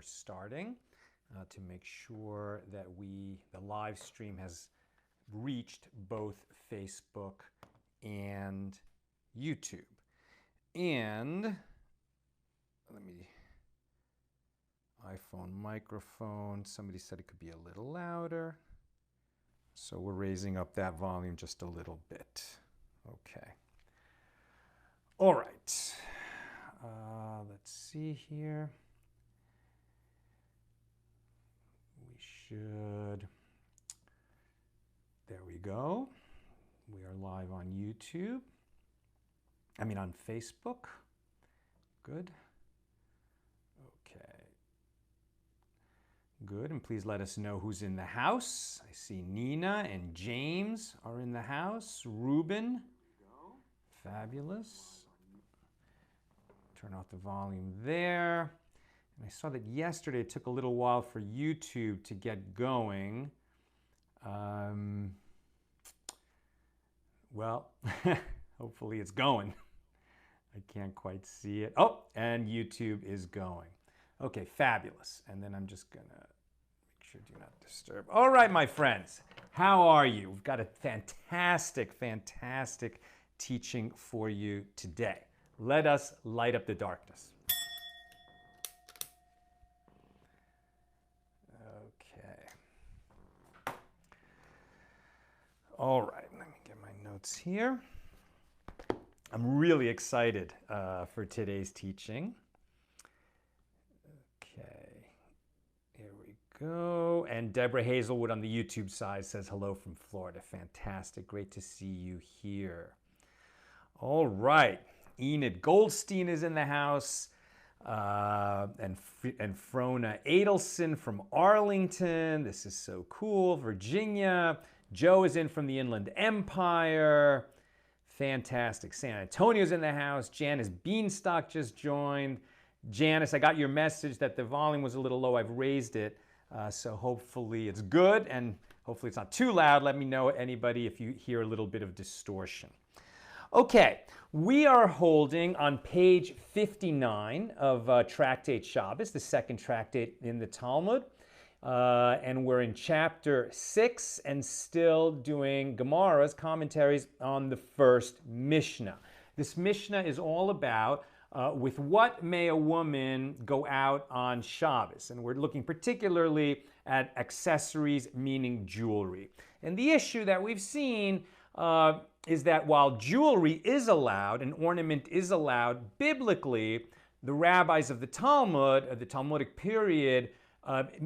we're starting to make sure that the live stream has reached both Facebook and YouTube. And let me, iPhone microphone, somebody said it could be a little louder. So we're raising up that volume just a little bit. Okay. All right. Let's see here. We should, there we go. We are live on YouTube. On Facebook. Good. Okay. Good, and please let us know who's in the house. I see Nina and James are in the house. Ruben. Fabulous. Turn off the volume there. And I saw that yesterday it took a little while for YouTube to get going. Well, hopefully it's going. I can't quite see it. Oh, and YouTube is going. Okay, fabulous. And then I'm just gonna make sure do not disturb. All right, my friends, how are you? We've got a fantastic, fantastic teaching for you today. Let us light up the darkness. Okay. All right, let me get my notes here. I'm really excited for today's teaching. Okay, here we go. And Deborah Hazelwood on the YouTube side says hello from Florida. Fantastic, great to see you here. All right, Enid Goldstein is in the house, and Frona Adelson from Arlington. This is so cool. Virginia. Joe is in from the Inland Empire. Fantastic. San Antonio's in the house. Janice Beanstalk just joined. Janice, I got your message that the volume was a little low. I've raised it, so hopefully it's good, and hopefully it's not too loud. Let me know, anybody, if you hear a little bit of distortion. Okay, we are holding on page 59 of Tractate Shabbos, the second tractate in the Talmud. And we're in chapter 6 and still doing Gemara's commentaries on the first Mishnah. This Mishnah is all about with what may a woman go out on Shabbos? And we're looking particularly at accessories, meaning jewelry. And the issue that we've seen is that while jewelry is allowed, an ornament is allowed, biblically, the rabbis of the Talmud, the Talmudic period,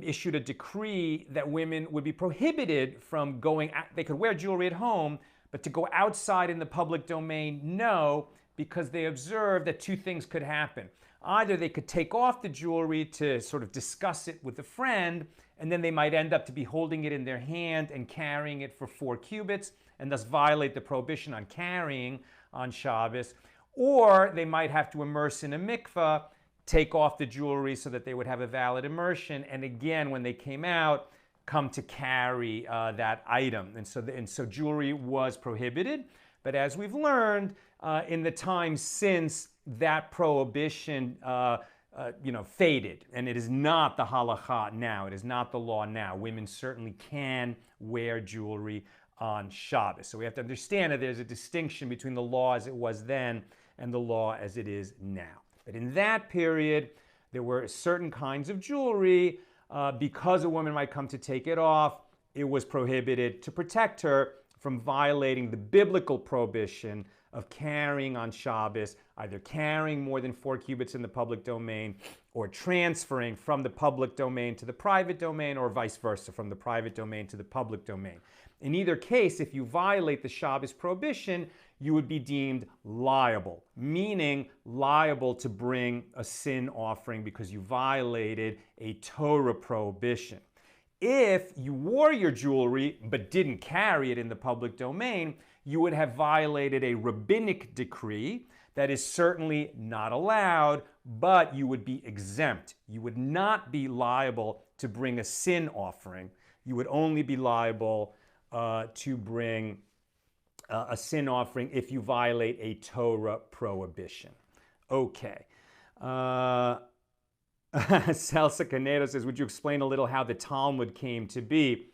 issued a decree that women would be prohibited from going out. They could wear jewelry at home, but to go outside in the public domain, no, because they observed that two things could happen. Either they could take off the jewelry to sort of discuss it with a friend, and then they might end up to be holding it in their hand and carrying it for 4 cubits, and thus violate the prohibition on carrying on Shabbos. Or they might have to immerse in a mikveh, take off the jewelry so that they would have a valid immersion, and again, when they came out, come to carry that item. And so jewelry was prohibited, but as we've learned, in the time since, that prohibition faded, and it is not the halakha now, it is not the law now. Women certainly can wear jewelry on Shabbos. So we have to understand that there's a distinction between the law as it was then and the law as it is now. But in that period, there were certain kinds of jewelry. Because a woman might come to take it off, it was prohibited to protect her from violating the biblical prohibition of carrying on Shabbos, either carrying more than 4 cubits in the public domain or transferring from the public domain to the private domain, or vice versa, from the private domain to the public domain. In either case, if you violate the Shabbos prohibition, you would be deemed liable, meaning liable to bring a sin offering because you violated a Torah prohibition. If you wore your jewelry but didn't carry it in the public domain, you would have violated a rabbinic decree that is certainly not allowed, but you would be exempt. You would not be liable to bring a sin offering. You would only be liable to bring a sin offering if you violate a Torah prohibition. Okay. Celsa Canedo says, would you explain a little how the Talmud came to be?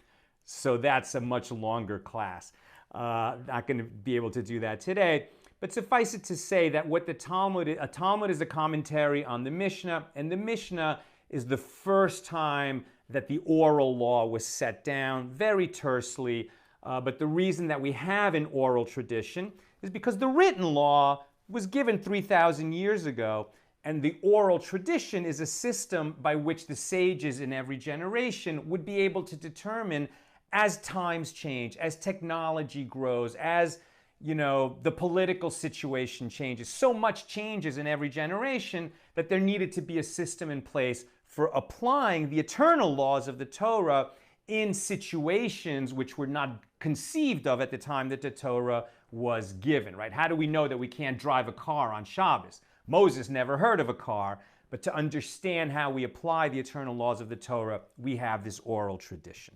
So that's a much longer class. Not going to be able to do that today. But suffice it to say that what the Talmud is, a Talmud is a commentary on the Mishnah, and the Mishnah is the first time that the oral law was set down very tersely. But the reason that we have an oral tradition is because the written law was given 3,000 years ago, and the oral tradition is a system by which the sages in every generation would be able to determine, as times change, as technology grows, as the political situation changes, so much changes in every generation that there needed to be a system in place for applying the eternal laws of the Torah in situations which were not conceived of at the time that the Torah was given, right? How do we know that we can't drive a car on Shabbos? Moses never heard of a car, but to understand how we apply the eternal laws of the Torah, we have this oral tradition.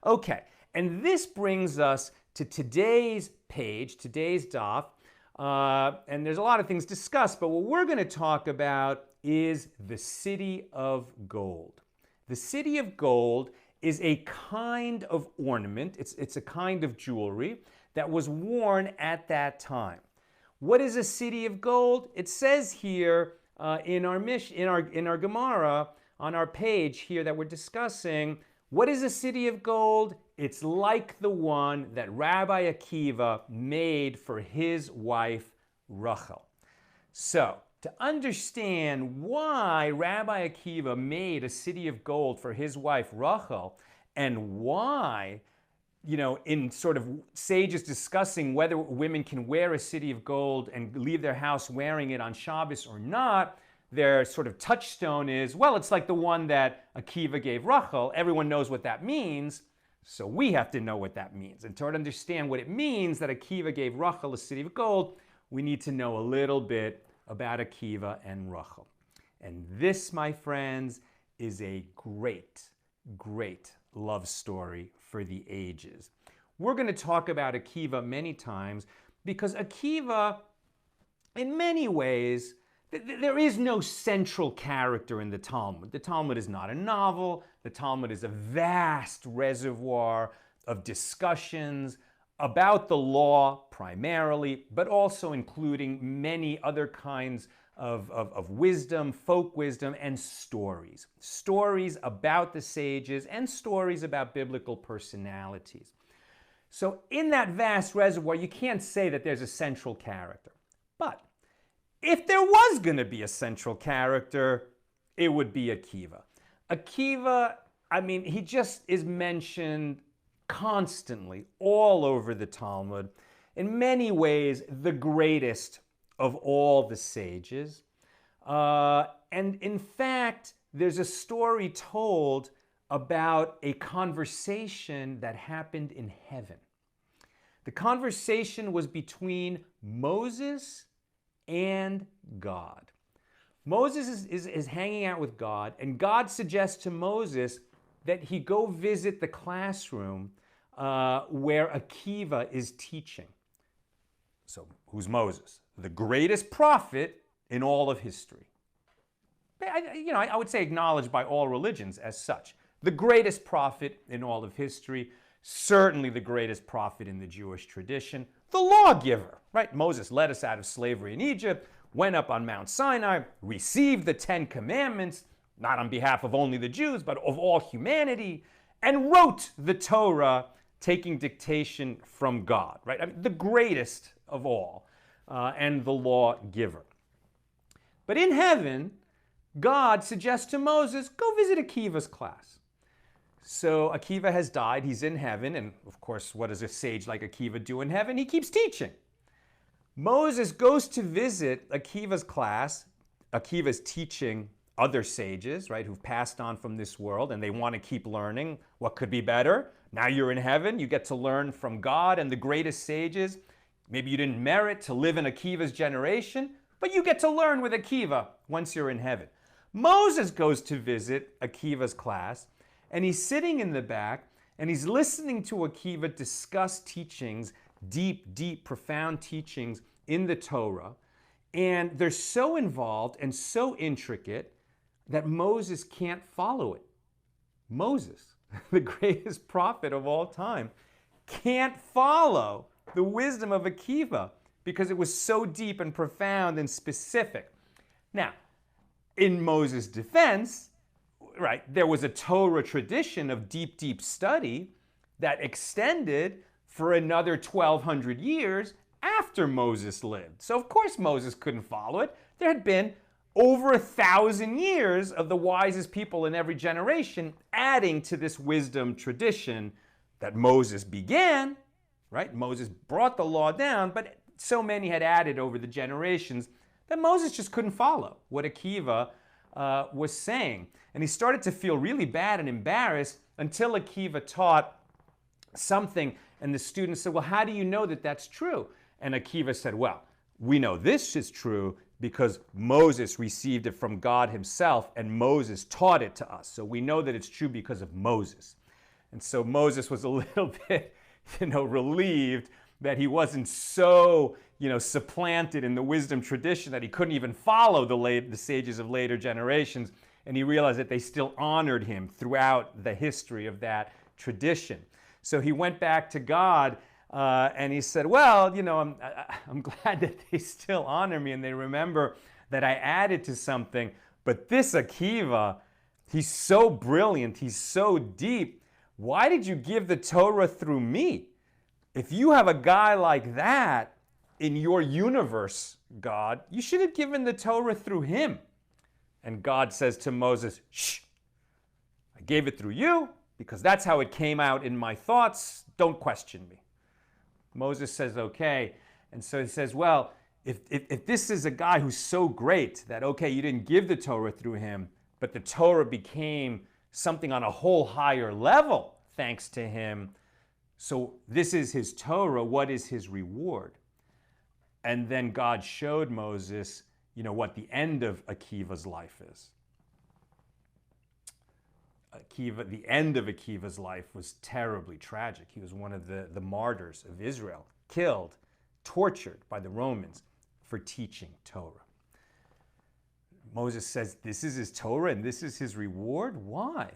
Okay, and this brings us to today's page, today's daf, and there's a lot of things discussed, but what we're going to talk about is the city of gold. The city of gold is a kind of ornament, it's a kind of jewelry that was worn at that time. What is a city of gold? It says here in our Gemara, on our page here that we're discussing, what is a city of gold? It's like the one that Rabbi Akiva made for his wife Rachel. So, to understand why Rabbi Akiva made a city of gold for his wife Rachel, and why, in sort of sages discussing whether women can wear a city of gold and leave their house wearing it on Shabbos or not, their sort of touchstone is, well, it's like the one that Akiva gave Rachel. Everyone knows what that means, so we have to know what that means. And to understand what it means that Akiva gave Rachel a city of gold, we need to know a little bit about Akiva and Rachel. And this, my friends, is a great, great love story for the ages. We're going to talk about Akiva many times because Akiva, in many ways, there is no central character in the Talmud. The Talmud is not a novel. The Talmud is a vast reservoir of discussions about the law primarily, but also including many other kinds of wisdom, folk wisdom, and stories. Stories about the sages and stories about biblical personalities. So in that vast reservoir, you can't say that there's a central character. But if there was going to be a central character, it would be Akiva. Akiva, he just is mentioned constantly all over the Talmud. In many ways, the greatest of all the sages. And in fact, there's a story told about a conversation that happened in heaven. The conversation was between Moses and God. Moses is hanging out with God, and God suggests to Moses that he go visit the classroom where Akiva is teaching. So, who's Moses? The greatest prophet in all of history. I would say acknowledged by all religions as such. The greatest prophet in all of history, certainly the greatest prophet in the Jewish tradition, the lawgiver, right? Moses led us out of slavery in Egypt, went up on Mount Sinai, received the 10 Commandments, not on behalf of only the Jews, but of all humanity, and wrote the Torah, taking dictation from God, right? The greatest of all, and the lawgiver. But in heaven, God suggests to Moses, go visit Akiva's class. So Akiva has died, he's in heaven, and of course, what does a sage like Akiva do in heaven? He keeps teaching. Moses goes to visit Akiva's class. Akiva's teaching other sages, right, who've passed on from this world, and they want to keep learning. What could be better? Now you're in heaven, you get to learn from God and the greatest sages. Maybe you didn't merit to live in Akiva's generation, but you get to learn with Akiva once you're in heaven. Moses goes to visit Akiva's class, and he's sitting in the back, and he's listening to Akiva discuss teachings, deep, profound teachings in the Torah, and they're so involved and so intricate, that Moses can't follow it. Moses, the greatest prophet of all time, can't follow the wisdom of Akiva because it was so deep and profound and specific. Now, in Moses' defense, right, there was a Torah tradition of deep, deep study that extended for another 1,200 years after Moses lived. So of course Moses couldn't follow it. There had been over 1,000 years of the wisest people in every generation adding to this wisdom tradition that Moses began, right? Moses brought the law down, but so many had added over the generations that Moses just couldn't follow what Akiva was saying. And he started to feel really bad and embarrassed until Akiva taught something, and the students said, well, how do you know that that's true? And Akiva said, well, we know this is true because Moses received it from God himself, and Moses taught it to us. So we know that it's true because of Moses. And so Moses was a little bit, relieved that he wasn't so, supplanted in the wisdom tradition that he couldn't even follow the sages of later generations. And he realized that they still honored him throughout the history of that tradition. So he went back to God and he said, well, I'm glad that they still honor me and they remember that I added to something. But this Akiva, he's so brilliant, he's so deep. Why did you give the Torah through me? If you have a guy like that in your universe, God, you should have given the Torah through him. And God says to Moses, shh, I gave it through you because that's how it came out in my thoughts. Don't question me. Moses says, okay. And so he says, well, if this is a guy who's so great that, okay, you didn't give the Torah through him, but the Torah became something on a whole higher level thanks to him. So this is his Torah. What is his reward? And then God showed Moses, what the end of Akiva's life is. The end of Akiva's life was terribly tragic. He was one of the martyrs of Israel, killed, tortured by the Romans for teaching Torah. Moses says, this is his Torah and this is his reward? Why?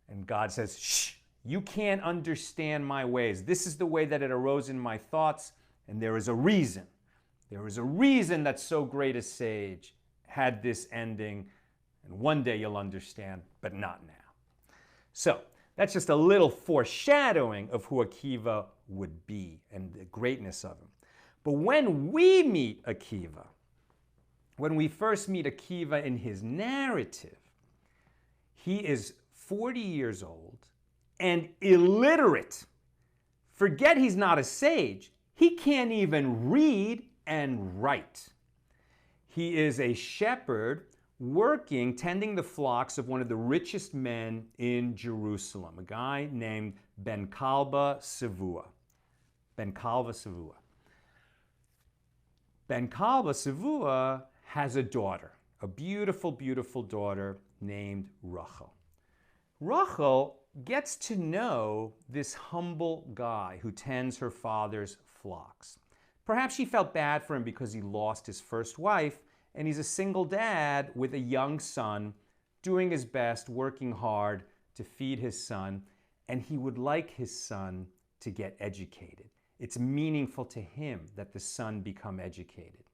And God says, shh, you can't understand my ways. This is the way that it arose in my thoughts, and there is a reason. There is a reason that so great a sage had this ending, and one day you'll understand, but not now. So that's just a little foreshadowing of who Akiva would be and the greatness of him. But when we meet Akiva, when we first meet Akiva in his narrative, he is 40 years old and illiterate. Forget he's not a sage. He can't even read and write. He is a shepherd tending the flocks of one of the richest men in Jerusalem, a guy named Ben Kalba Savua. Ben Kalba Savua. Ben Kalba Savua has a daughter, a beautiful, beautiful daughter named Rachel. Rachel gets to know this humble guy who tends her father's flocks. Perhaps she felt bad for him because he lost his first wife, and he's a single dad with a young son, doing his best, working hard to feed his son, and he would like his son to get educated. It's meaningful to him that the son become educated.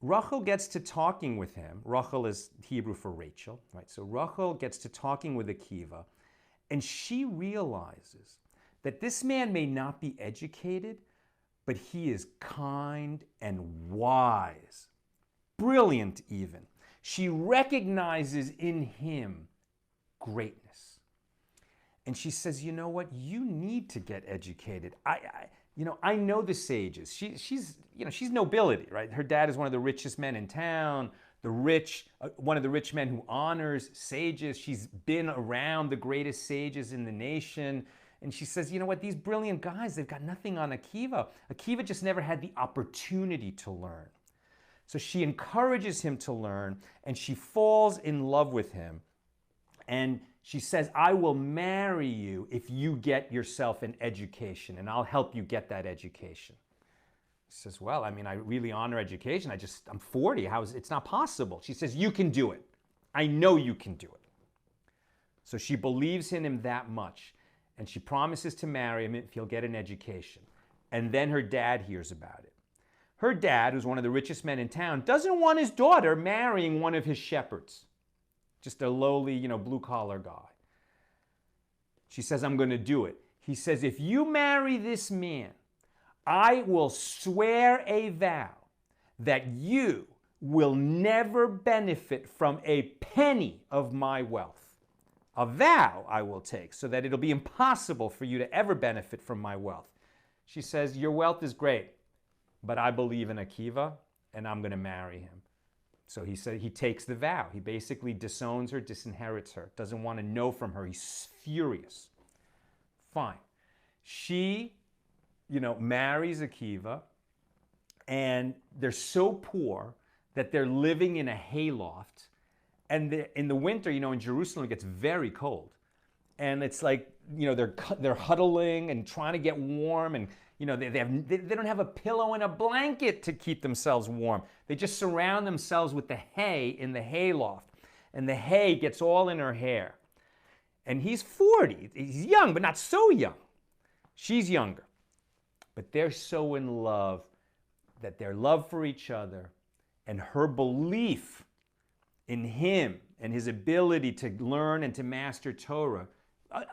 Rachel gets to talking with him. Rachel is Hebrew for Rachel, right? So Rachel gets to talking with Akiva, and she realizes that this man may not be educated, but he is kind and wise, brilliant even. She recognizes in him greatness. And she says, you know what? You need to get educated. I know the sages. She's nobility, right? Her dad is one of the richest men in town, one of the rich men who honors sages. She's been around the greatest sages in the nation. And she says, you know what? These brilliant guys, they've got nothing on Akiva. Akiva just never had the opportunity to learn. So she encourages him to learn, and she falls in love with him. And she says, I will marry you if you get yourself an education, and I'll help you get that education. He says, well, I really honor education. I'm 40. It's not possible. She says, you can do it. I know you can do it. So she believes in him that much, and she promises to marry him if he'll get an education. And then her dad hears about it. Her dad, who's one of the richest men in town, doesn't want his daughter marrying one of his shepherds, just a lowly, blue-collar guy. She says, I'm going to do it. He says, if you marry this man, I will swear a vow that you will never benefit from a penny of my wealth. A vow I will take so that it'll be impossible for you to ever benefit from my wealth. She says, your wealth is great, but I believe in Akiva, and I'm going to marry him. So he said he takes the vow. He basically disowns her, disinherits her, doesn't want to know from her. He's furious. Fine. She, marries Akiva, and they're so poor that they're living in a hayloft. And in the winter, in Jerusalem, it gets very cold. And it's like, they're huddling and trying to get warm. And, they don't have a pillow and a blanket to keep themselves warm. They just surround themselves with the hay in the hayloft. And the hay gets all in her hair. And he's 40. He's young, but not so young. She's younger. But they're so in love that their love for each other and her belief in him and his ability to learn and to master Torah,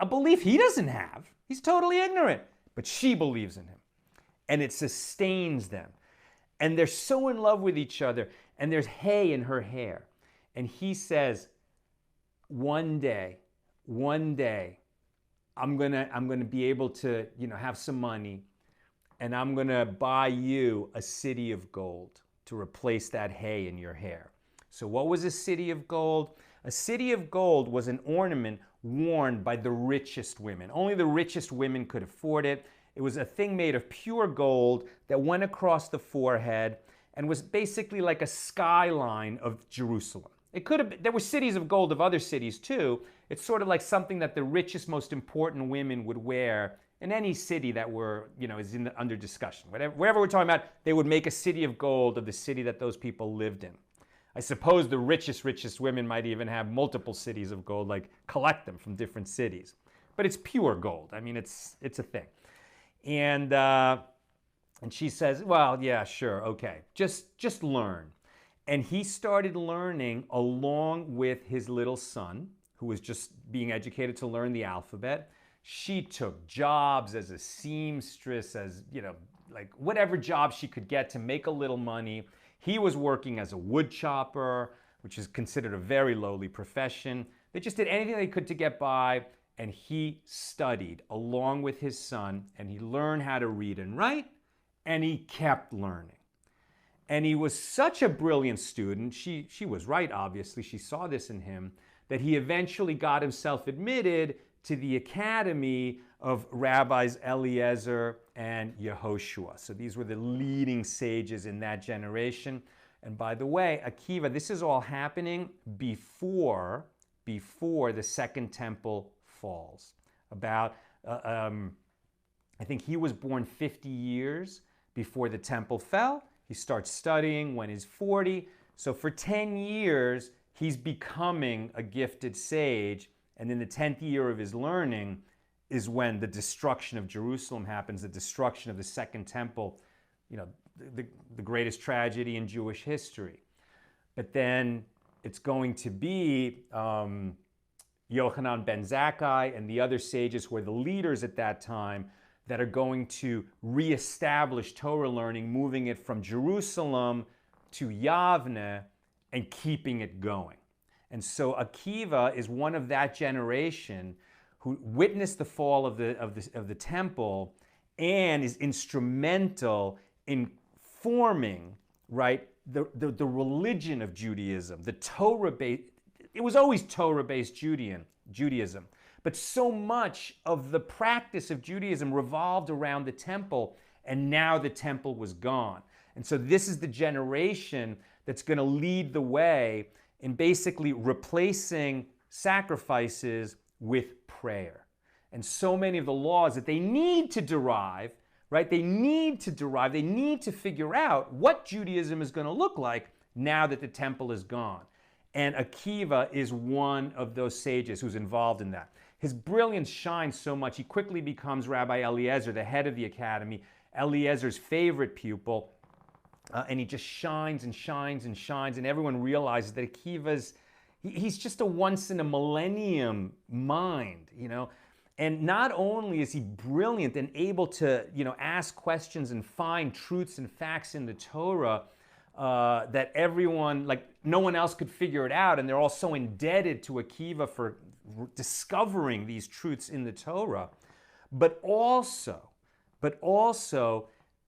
a belief he doesn't have. He's totally ignorant, but she believes in him. And it sustains them. And they're so in love with each other, and there's hay in her hair. And he says, one day, I'm gonna be able to, have some money, and I'm gonna buy you a city of gold to replace that hay in your hair. So what was a city of gold? A city of gold was an ornament worn by the richest women. Only the richest women could afford it. It was a thing made of pure gold that went across the forehead and was basically like a skyline of Jerusalem. There were cities of gold of other cities too. It's sort of like something that the richest, most important women would wear in any city that is under discussion. Wherever we're talking about, they would make a city of gold of the city that those people lived in. I suppose the richest women might even have multiple cities of gold, like collect them from different cities. But it's pure gold. I mean, it's a thing. And she says, well, yeah, sure, okay. Just learn. And he started learning along with his little son, who was just being educated to learn the alphabet. She took jobs as a seamstress, as, like whatever job she could get to make a little money. He was working as a wood chopper, which is considered a very lowly profession. They just did anything they could to get by, and he studied along with his son, and he learned how to read and write, and he kept learning. And he was such a brilliant student, she was right, obviously, she saw this in him, that he eventually got himself admitted to the academy of rabbis Eliezer and Yehoshua. So these were the leading sages in that generation. And by the way, Akiva, this is all happening before the Second Temple falls. About, I think he was born 50 years before the temple fell. He starts studying when he's 40. So for 10 years, he's becoming a gifted sage. And in the 10th year of his learning is when the destruction of Jerusalem happens, the destruction of the Second Temple, the greatest tragedy in Jewish history. But then it's going to be Yochanan ben Zakkai and the other sages who are the leaders at that time that are going to reestablish Torah learning, moving it from Jerusalem to Yavne and keeping it going. And so Akiva is one of that generation who witnessed the fall of the temple and is instrumental in forming, right, the religion of Judaism, the Torah-based. It was always Torah-based Judaism, but so much of the practice of Judaism revolved around the temple, and now the temple was gone. And so this is the generation that's going to lead the way in basically replacing sacrifices with prayer. And so many of the laws that they need to derive, right? They need to figure out what Judaism is going to look like now that the temple is gone. And Akiva is one of those sages who's involved in that. His brilliance shines so much, he quickly becomes Rabbi Eliezer, the head of the academy, Eliezer's favorite pupil. And he just shines and shines and shines, and everyone realizes that Akiva's, he's just a once in a millennium mind, you know. And not only is he brilliant and able to, you know, ask questions and find truths and facts in the Torah that everyone, like no one else could figure it out, and they're all so indebted to Akiva for discovering these truths in the Torah, but also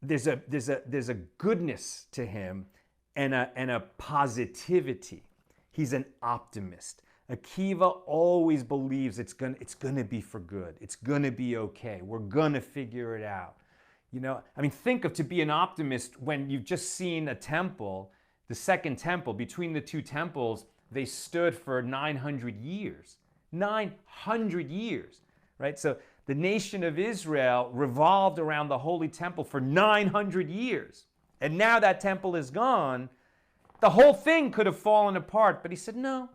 there's a goodness to him and a positivity. He's an optimist. Akiva always believes it's gonna be for good. It's gonna be okay. We're gonna figure it out. You know, I mean, think of to be an optimist when you've just seen a temple, the second temple. Between the two temples, they stood for 900 years. 900 years, right? So the nation of Israel revolved around the Holy Temple for 900 years. And now that temple is gone. The whole thing could have fallen apart, but he said, no,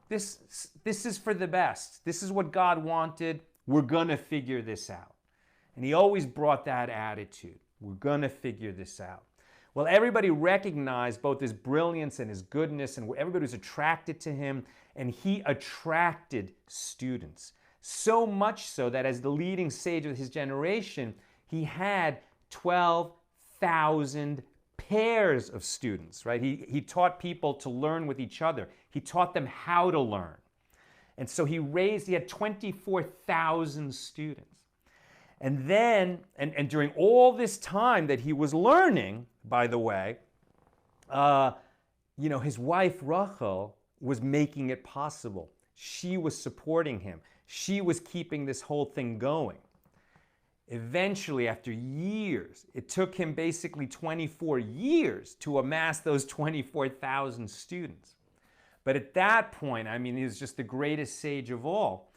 this is for the best. This is what God wanted. We're going to figure this out. And he always brought that attitude. We're going to figure this out. Well, everybody recognized both his brilliance and his goodness, and everybody was attracted to him, and he attracted students. So much so that as the leading sage of his generation, he had 12,000 pairs of students, right? He taught people to learn with each other. He taught them how to learn. And so he had 24,000 students. And then, and during all this time that he was learning, by the way, you know, his wife Rachel was making it possible. She was supporting him. She was keeping this whole thing going. Eventually, after years, it took him basically 24 years to amass those 24,000 students. But at that point, I mean, he was just the greatest sage of all.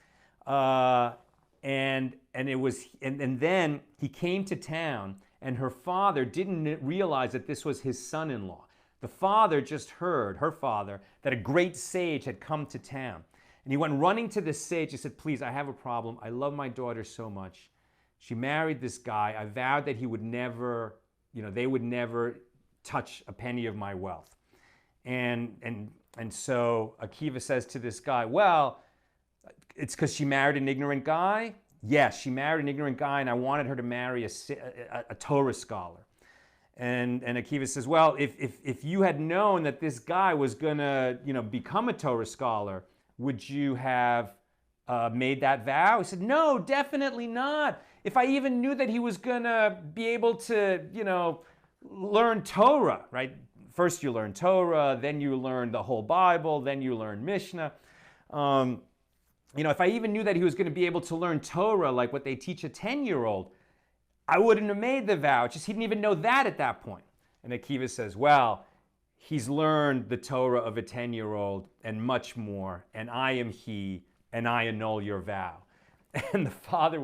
And then he came to town, and her father didn't realize that this was his son-in-law. The father just heard, her father, that a great sage had come to town. And he went running to the sage. He said, please, I have a problem. I love my daughter so much. She married this guy. I vowed that he would never, you know, they would never touch a penny of my wealth. And so Akiva says to this guy, well, it's because she married an ignorant guy? Yes, she married an ignorant guy, and I wanted her to marry a Torah scholar. And Akiva says, well, if you had known that this guy was going to, you know, become a Torah scholar, would you have made that vow? He said, no, definitely not. If I even knew that he was going to be able to, you know, learn Torah, right? First you learn Torah, then you learn the whole Bible, then you learn Mishnah. You know, if I even knew that he was going to be able to learn Torah like what they teach a 10-year-old, I wouldn't have made the vow. It's just he didn't even know that at that point. And Akiva says, well, he's learned the Torah of a 10-year-old and much more, and I am he, and I annul your vow. And the father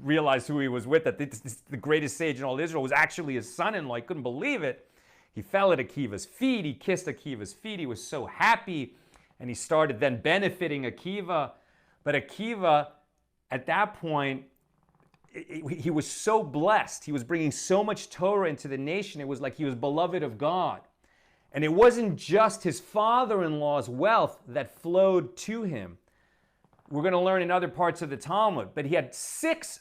realized who he was with, that the greatest sage in all Israel was actually his son-in-law. He couldn't believe it. He fell at Akiva's feet. He kissed Akiva's feet. He was so happy. And he started then benefiting Akiva. But Akiva, at that point, he was so blessed. He was bringing so much Torah into the nation. It was like he was beloved of God. And it wasn't just his father-in-law's wealth that flowed to him. We're going to learn in other parts of the Talmud, but he had six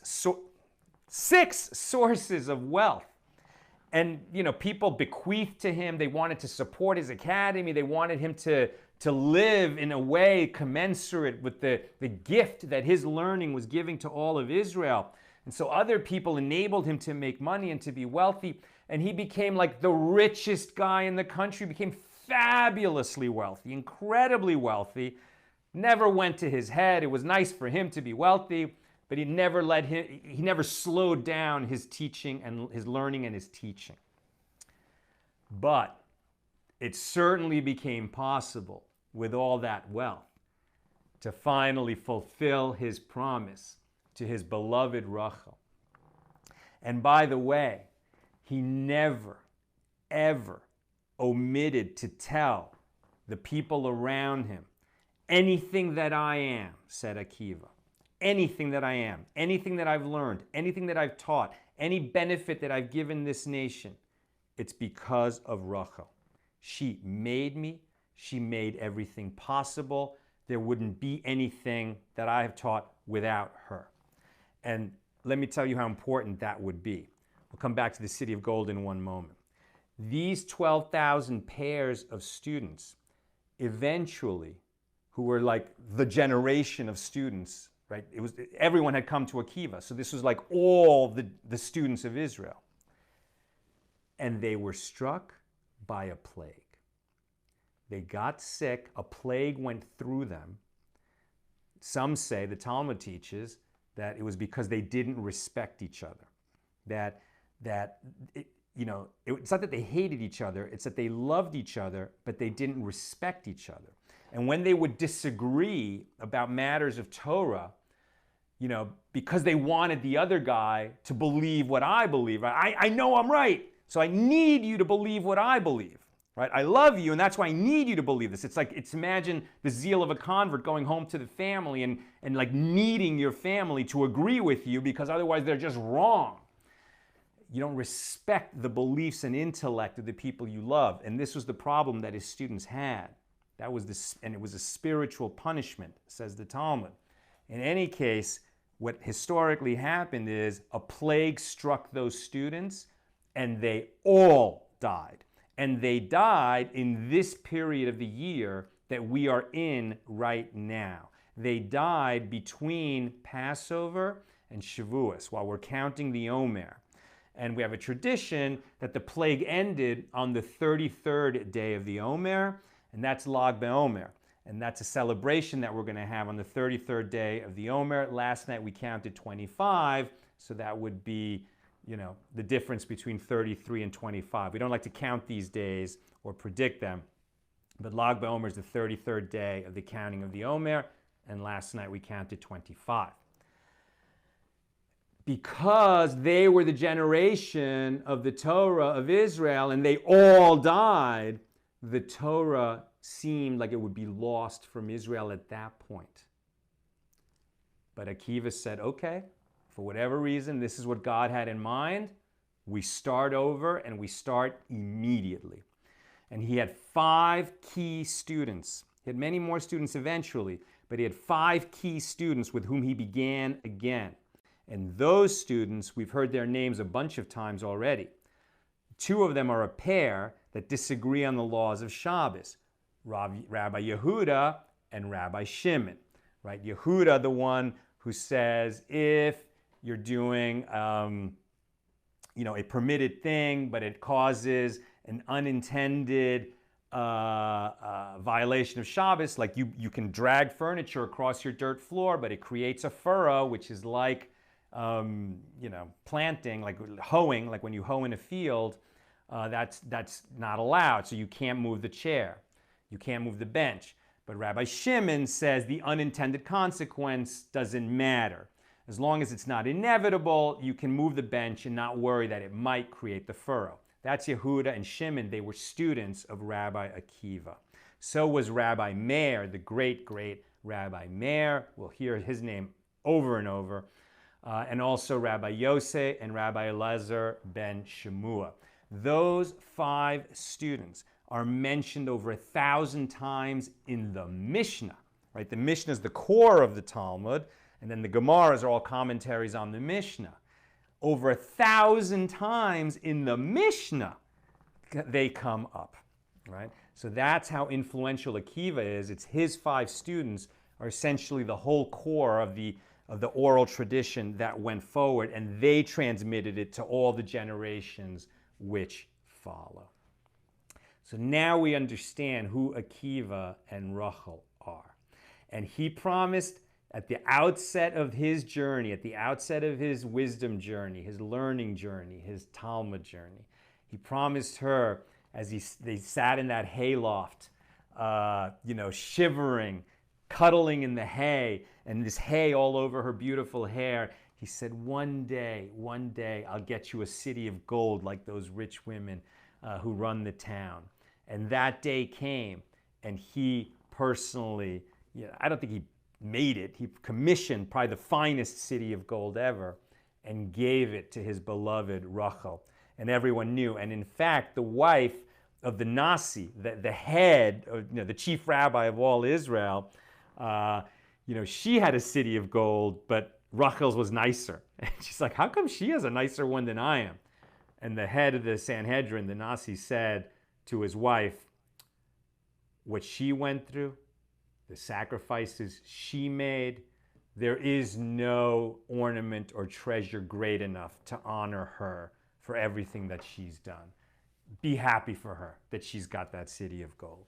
sources of wealth. And, you know, people bequeathed to him. They wanted to support his academy. They wanted him to live in a way commensurate with the gift that his learning was giving to all of Israel. And so other people enabled him to make money and to be wealthy. And he became like the richest guy in the country, became fabulously wealthy, incredibly wealthy. Never went to his head. It was nice for him to be wealthy, but he never slowed down his teaching and his learning and his teaching. But it certainly became possible with all that wealth to finally fulfill his promise to his beloved Rachel. And by the way, he never, ever omitted to tell the people around him. Anything that I am, said Akiva, anything that I am, anything that I've learned, anything that I've taught, any benefit that I've given this nation, it's because of Rachel. She made me. She made everything possible. There wouldn't be anything that I have taught without her. And let me tell you how important that would be. We'll come back to the City of Gold in one moment. These 12,000 pairs of students eventually, who were like the generation of students, right? Everyone had come to Akiva. So this was like all the students of Israel. And they were struck by a plague. They got sick. A plague went through them. Some say, the Talmud teaches, that it was because they didn't respect each other. It's not that they hated each other, it's that they loved each other, but they didn't respect each other. And when they would disagree about matters of Torah, because they wanted the other guy to believe what I believe, right? I know I'm right, so I need you to believe what I believe, right? I love you, and that's why I need you to believe this. It's imagine the zeal of a convert going home to the family and like needing your family to agree with you because otherwise they're just wrong. You don't respect the beliefs and intellect of the people you love. And this was the problem that his students had. And it was a spiritual punishment, says the Talmud. In any case, what historically happened is a plague struck those students and they all died. And they died in this period of the year that we are in right now. They died between Passover and Shavuos while we're counting the Omer. And we have a tradition that the plague ended on the 33rd day of the Omer, and that's Lag BaOmer. And that's a celebration that we're going to have on the 33rd day of the Omer. Last night we counted 25, so that would be, the difference between 33 and 25. We don't like to count these days or predict them, but Lag BaOmer is the 33rd day of the counting of the Omer, and last night we counted 25. Because they were the generation of the Torah of Israel and they all died, the Torah seemed like it would be lost from Israel at that point. But Akiva said, okay, for whatever reason, this is what God had in mind. We start over and we start immediately. And he had 5 key students. He had many more students eventually, but he had 5 key students with whom he began again. And those students, we've heard their names a bunch of times already. 2 of them are a pair that disagree on the laws of Shabbos, Rabbi Yehuda and Rabbi Shimon. Right? Yehuda, the one who says if you're doing a permitted thing, but it causes an unintended violation of Shabbos, like you can drag furniture across your dirt floor, but it creates a furrow, which is like planting, like hoeing, like when you hoe in a field, that's not allowed. So you can't move the chair. You can't move the bench. But Rabbi Shimon says the unintended consequence doesn't matter. As long as it's not inevitable, you can move the bench and not worry that it might create the furrow. That's Yehuda and Shimon. They were students of Rabbi Akiva. So was Rabbi Meir, the great, great Rabbi Meir. We'll hear his name over and over. And also Rabbi Yosei and Rabbi Elazar ben Shemua. Those 5 students are mentioned over 1,000 times in the Mishnah. Right? The Mishnah is the core of the Talmud, and then the Gemaras are all commentaries on the Mishnah. Over 1,000 times in the Mishnah, they come up. Right? So that's how influential Akiva is. It's his 5 students are essentially the whole core of the oral tradition that went forward, and they transmitted it to all the generations which follow. So now we understand who Akiva and Rachel are. And he promised at the outset of his journey, at the outset of his wisdom journey, his learning journey, his Talmud journey, he promised her as they sat in that hayloft, shivering, cuddling in the hay, and this hay all over her beautiful hair. He said, one day, I'll get you a city of gold like those rich women who run the town. And that day came, and he personally, I don't think he made it. He commissioned probably the finest city of gold ever and gave it to his beloved Rachel. And everyone knew. And in fact, the wife of the Nasi, the head, the chief rabbi of all Israel, she had a city of gold, but Rachel's was nicer. And she's like, how come she has a nicer one than I am? And the head of the Sanhedrin, the Nasi, said to his wife, what she went through, the sacrifices she made, there is no ornament or treasure great enough to honor her for everything that she's done. Be happy for her that she's got that city of gold.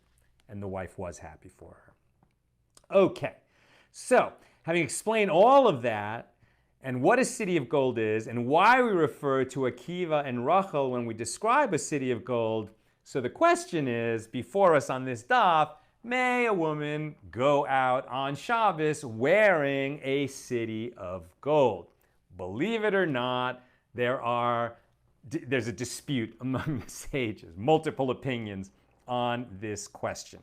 And the wife was happy for her. Okay, so having explained all of that, and what a city of gold is, and why we refer to Akiva and Rachel when we describe a city of gold, so the question is, before us on this daf, may a woman go out on Shabbos wearing a city of gold? Believe it or not, there's a dispute among the sages, multiple opinions on this question.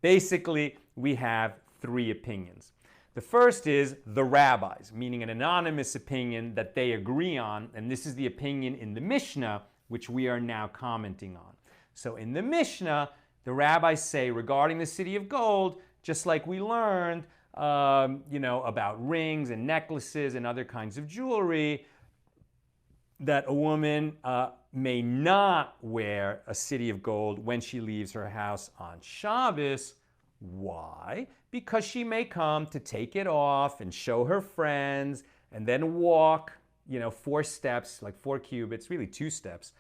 Basically, we have three opinions. The first is the rabbis, meaning an anonymous opinion that they agree on, and this is the opinion in the Mishnah, which we are now commenting on. So in the Mishnah, the rabbis say regarding the city of gold, just like we learned, about rings and necklaces and other kinds of jewelry, that a woman may not wear a city of gold when she leaves her house on Shabbos. Why? Because she may come to take it off and show her friends and then walk, 4 steps, like 4 cubits, really 2 steps.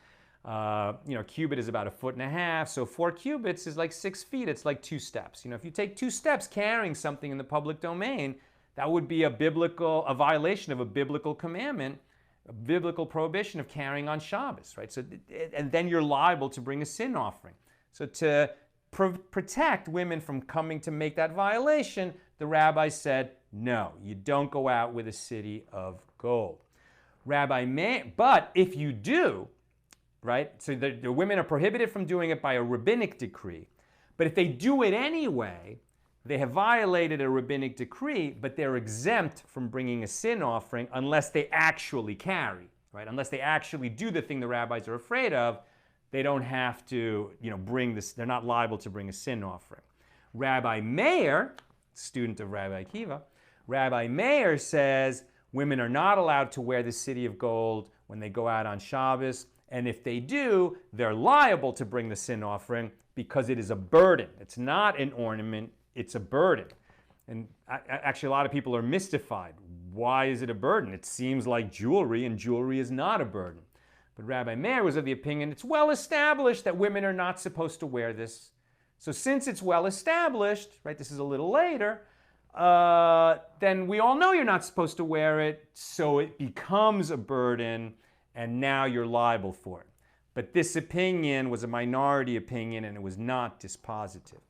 Cubit is about 1.5 feet, so 4 cubits is like 6 feet. It's like 2 steps. If you take 2 steps carrying something in the public domain, that would be a violation of a biblical commandment, a biblical prohibition of carrying on Shabbos, right? So, and then you're liable to bring a sin offering. So to protect women from coming to make that violation, the rabbi said, no, you don't go out with a city of gold. But if you do, right? So the women are prohibited from doing it by a rabbinic decree. But if they do it anyway, they have violated a rabbinic decree, but they're exempt from bringing a sin offering unless they actually carry, right? Unless they actually do the thing the rabbis are afraid of, they don't have to, bring this, they're not liable to bring a sin offering. Rabbi Meir, student of Rabbi Akiva, Rabbi Meir says women are not allowed to wear the city of gold when they go out on Shabbos, and if they do, they're liable to bring the sin offering because it is a burden. It's not an ornament, it's a burden. And actually a lot of people are mystified. Why is it a burden? It seems like jewelry, and jewelry is not a burden. But Rabbi Meir was of the opinion it's well established that women are not supposed to wear this. So since it's well established, right, this is a little later, then we all know you're not supposed to wear it, so it becomes a burden, and now you're liable for it. But this opinion was a minority opinion, and it was not dispositive.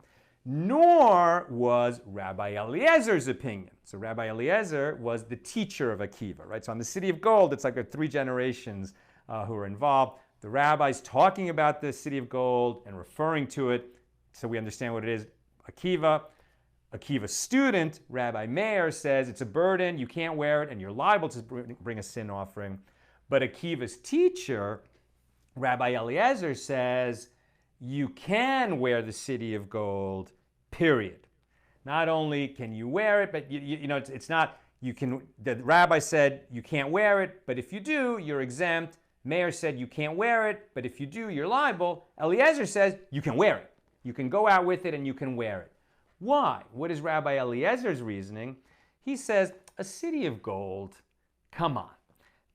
Nor was Rabbi Eliezer's opinion. So Rabbi Eliezer was the teacher of Akiva, right? So on the City of Gold, it's like there are 3 generations who are involved. The rabbis talking about the City of Gold and referring to it, so we understand what it is. Akiva's student, Rabbi Meir, says it's a burden, you can't wear it, and you're liable to bring a sin offering. But Akiva's teacher, Rabbi Eliezer, says you can wear the City of Gold, period. Not only can you wear it, but it's not, the rabbi said you can't wear it, but if you do, you're exempt. Meir said you can't wear it, but if you do, you're liable. Eliezer says you can wear it. You can go out with it and you can wear it. Why? What is Rabbi Eliezer's reasoning? He says, a city of gold, come on.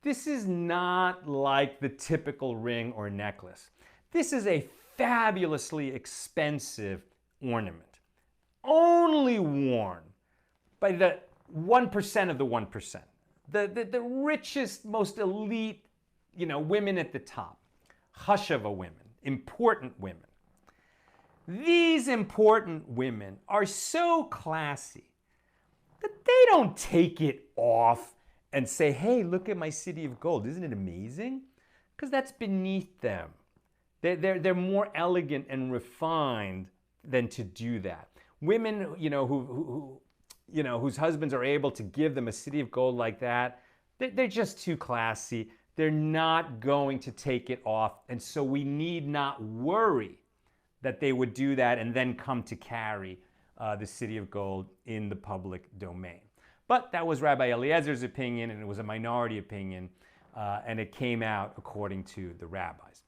This is not like the typical ring or necklace. This is a fabulously expensive ornament, only worn by the 1% of the 1%, the richest, most elite, women at the top, chashava women, important women. These important women are so classy that they don't take it off and say, hey, look at my city of gold. Isn't it amazing? Because that's beneath them. They're more elegant and refined than to do that. Women, whose husbands are able to give them a city of gold like that, they're just too classy. They're not going to take it off. And so we need not worry that they would do that and then come to carry the city of gold in the public domain. But that was Rabbi Eliezer's opinion, and it was a minority opinion, and it came out according to the rabbis.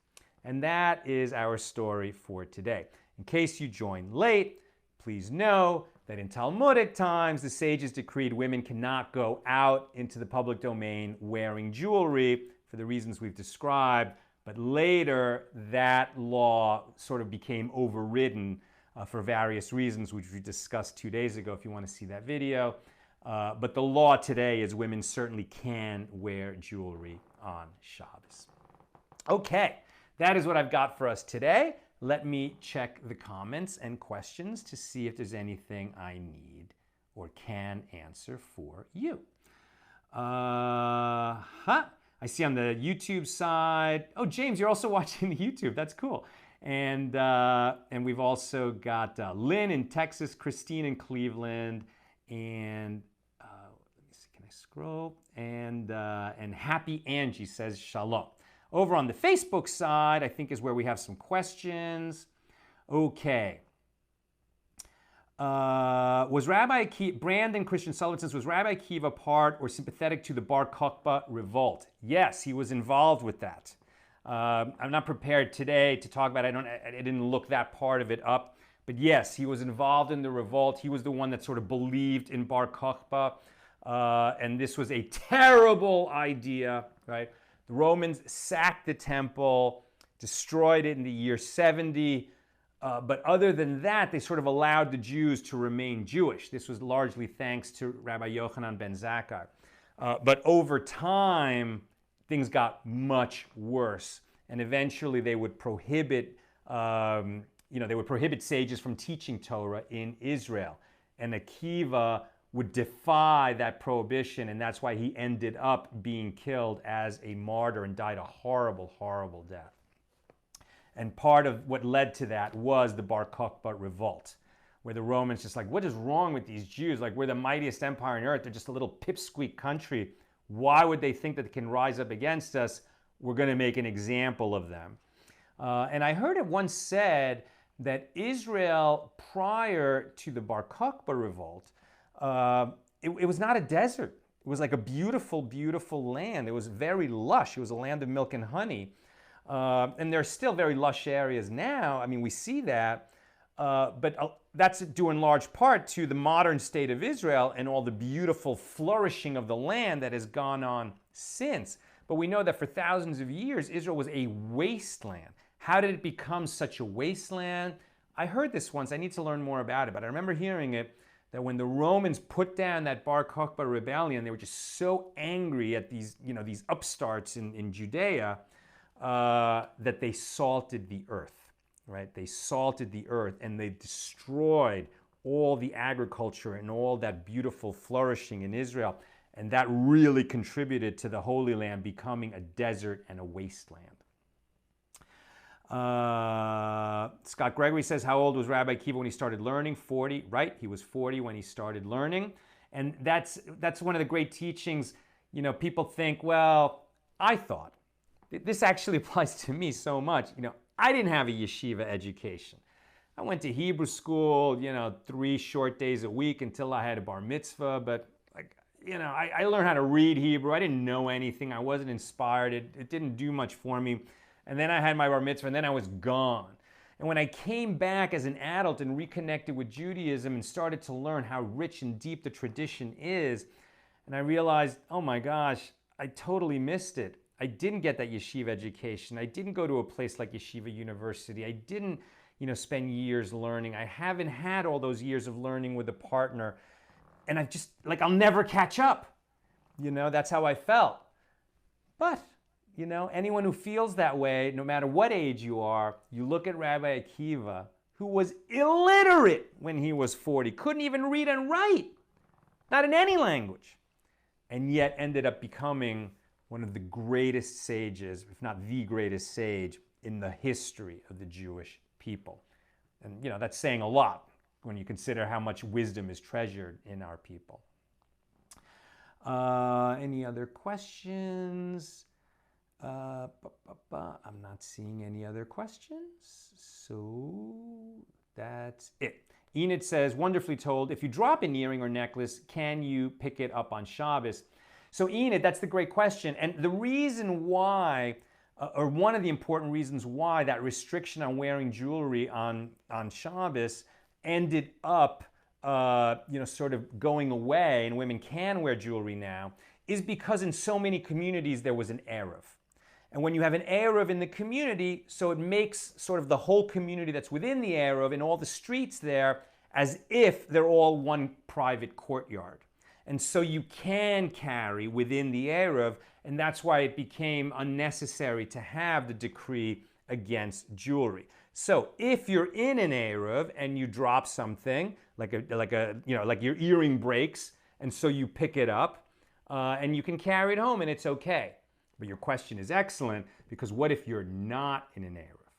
And that is our story for today. In case you joined late, please know that in Talmudic times, the sages decreed women cannot go out into the public domain wearing jewelry for the reasons we've described. But later, that law sort of became overridden for various reasons, which we discussed 2 days ago if you want to see that video. But the law today is women certainly can wear jewelry on Shabbos. Okay, that is what I've got for us today. Let me check the comments and questions to see if there's anything I need or can answer for you. I see on the YouTube side. Oh, James, you're also watching the YouTube. That's cool. And we've also got Lynn in Texas, Christine in Cleveland, and let me see, can I scroll? And Happy Angie says shalom. Over on the Facebook side, I think is where we have some questions. Okay. Was Rabbi Akiva, Brandon Christian Sullivan says, was Rabbi Akiva part or sympathetic to the Bar Kokhba revolt? Yes, he was involved with that. I'm not prepared today to talk about it. I didn't look that part of it up. But yes, he was involved in the revolt. He was the one that sort of believed in Bar Kokhba. And this was a terrible idea, right? The Romans sacked the temple, destroyed it in the year 70. But other than that, they sort of allowed the Jews to remain Jewish. This was largely thanks to Rabbi Yochanan ben Zakkai. But over time, things got much worse. And eventually they would prohibit, sages from teaching Torah in Israel. And Akiva would defy that prohibition, and that's why he ended up being killed as a martyr and died a horrible, horrible death. And part of what led to that was the Bar Kokhba revolt, where the Romans just like, what is wrong with these Jews? Like, we're the mightiest empire on earth. They're just a little pipsqueak country. Why would they think that they can rise up against us? We're going to make an example of them. And I heard it once said that Israel, prior to the Bar Kokhba revolt, it was not a desert. It was like a beautiful, beautiful land. It was very lush. It was a land of milk and honey. And there are still very lush areas now. I mean, we see that. But that's due in large part to the modern state of Israel and all the beautiful flourishing of the land that has gone on since. But we know that for thousands of years, Israel was a wasteland. How did it become such a wasteland? I heard this once. I need to learn more about it. But I remember hearing it, that when the Romans put down that Bar Kokhba rebellion, they were just so angry at these upstarts in Judea that they salted the earth, right? They salted the earth and they destroyed all the agriculture and all that beautiful flourishing in Israel. And that really contributed to the Holy Land becoming a desert and a wasteland. Scott Gregory says, how old was Rabbi Akiva when he started learning? 40, right? He was 40 when he started learning. And that's one of the great teachings. You know, people think, well, I thought, this actually applies to me so much. You know, I didn't have a yeshiva education. I went to Hebrew school, 3 short days a week until I had a bar mitzvah. But, I learned how to read Hebrew. I didn't know anything. I wasn't inspired. It didn't do much for me. And then I had my bar mitzvah, and then I was gone. And when I came back as an adult and reconnected with Judaism and started to learn how rich and deep the tradition is, and I realized, oh my gosh, I totally missed it. I didn't get that yeshiva education. I didn't go to a place like Yeshiva University. I didn't, spend years learning. I haven't had all those years of learning with a partner. And I've just, I'll never catch up. That's how I felt. But anyone who feels that way, no matter what age you are, you look at Rabbi Akiva, who was illiterate when he was 40, couldn't even read and write, not in any language, and yet ended up becoming one of the greatest sages, if not the greatest sage, in the history of the Jewish people. And, that's saying a lot when you consider how much wisdom is treasured in our people. Any other questions? I'm not seeing any other questions. So that's it. Enid says, wonderfully told, if you drop an earring or necklace, can you pick it up on Shabbos? So Enid, that's the great question. And the reason why, or one of the important reasons why that restriction on wearing jewelry on Shabbos ended up sort of going away, and women can wear jewelry now, is because in so many communities there was an Eruv. And when you have an Eruv in the community, so it makes sort of the whole community that's within the Eruv and all the streets there as if they're all one private courtyard. And so you can carry within the Eruv, and that's why it became unnecessary to have the decree against jewelry. So if you're in an Eruv and you drop something, like your earring breaks, and so you pick it up, and you can carry it home and it's okay. But your question is excellent, because what if you're not in an Eruv,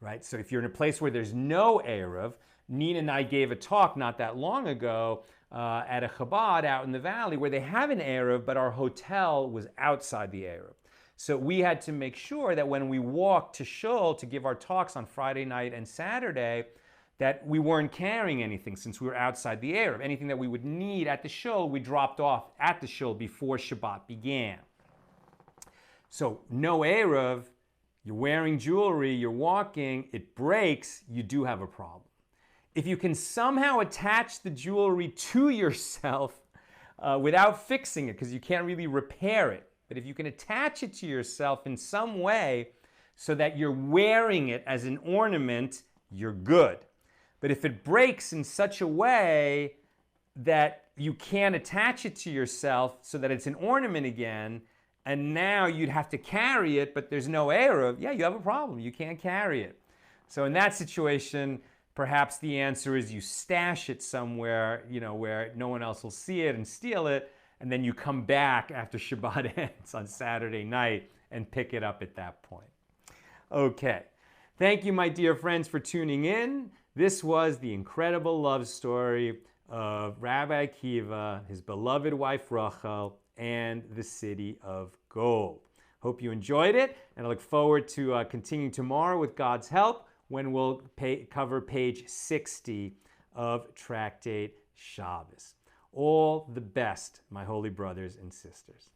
right? So if you're in a place where there's no Eruv, Nina and I gave a talk not that long ago at a Chabad out in the valley where they have an Eruv, but our hotel was outside the Eruv. So we had to make sure that when we walked to Shul to give our talks on Friday night and Saturday, that we weren't carrying anything since we were outside the Eruv. Anything that we would need at the Shul, we dropped off at the Shul before Shabbat began. So no Eruv, you're wearing jewelry, you're walking, it breaks, you do have a problem. If you can somehow attach the jewelry to yourself without fixing it, because you can't really repair it, but if you can attach it to yourself in some way so that you're wearing it as an ornament, you're good. But if it breaks in such a way that you can't attach it to yourself so that it's an ornament again, and now you'd have to carry it, but there's no Eruv, yeah, you have a problem. You can't carry it. So in that situation, perhaps the answer is you stash it somewhere, where no one else will see it and steal it, and then you come back after Shabbat ends on Saturday night and pick it up at that point. Okay. Thank you, my dear friends, for tuning in. This was the incredible love story of Rabbi Akiva, his beloved wife Rachel, and the city of gold. Hope you enjoyed it, and I look forward to continuing tomorrow with God's help when we'll cover page 60 of Tractate Shabbos. All the best, my holy brothers and sisters.